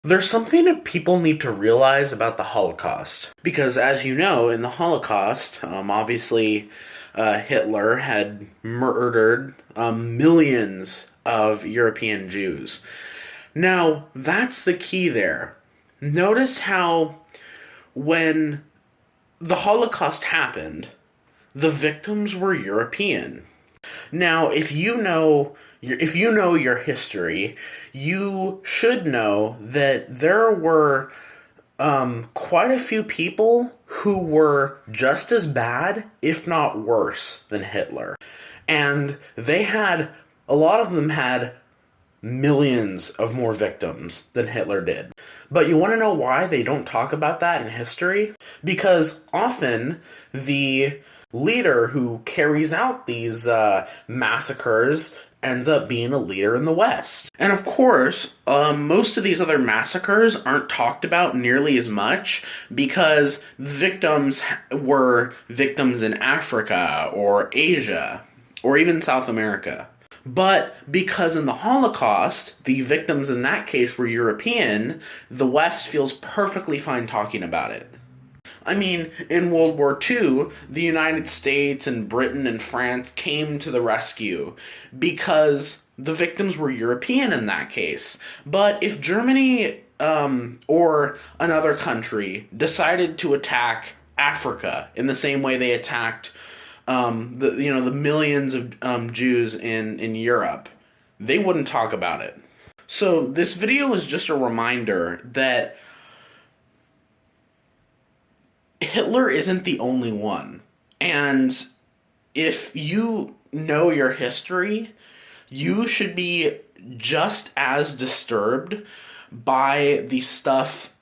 There's something that people need to realize about the Holocaust. Because, as you know, in the Holocaust, obviously, Hitler had murdered millions of European Jews. Now, that's the key there. Notice how, when the Holocaust happened, the victims were European. Now, if you know your history, you should know that there were quite a few people who were just as bad, if not worse, than Hitler. And a lot of them had millions of more victims than Hitler did. But you want to know why they don't talk about that in history? Because often the leader who carries out these massacres ends up being a leader in the West. And of course, most of these other massacres aren't talked about nearly as much because victims were victims in Africa or Asia or even South America. But because in the Holocaust, the victims in that case were European, the West feels perfectly fine talking about it. I mean, in World War II, the United States and Britain and France came to the rescue because the victims were European in that case. But if Germany or another country decided to attack Africa in the same way they attacked the millions of Jews in Europe, they wouldn't talk about it. So this video is just a reminder that Hitler isn't the only one. And if you know your history, you should be just as disturbed by the stuff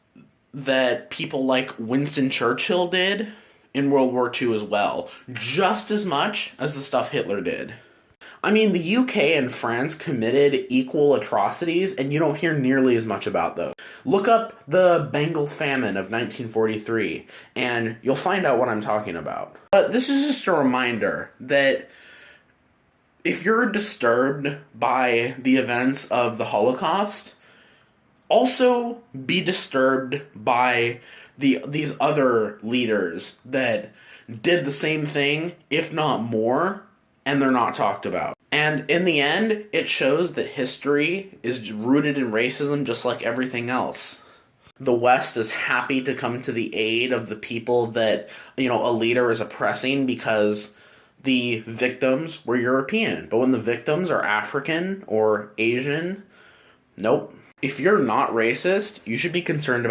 that people like Winston Churchill did in World War II as well, just as much as the stuff Hitler did. I mean, the UK and France committed equal atrocities, and you don't hear nearly as much about those. Look up the Bengal famine of 1943, and you'll find out what I'm talking about. But this is just a reminder that if you're disturbed by the events of the Holocaust, also be disturbed by these other leaders that did the same thing, if not more, and they're not talked about. And in the end, it shows that history is rooted in racism just like everything else. The West is happy to come to the aid of the people that, a leader is oppressing because the victims were European. But when the victims are African or Asian, nope. If you're not racist, you should be concerned about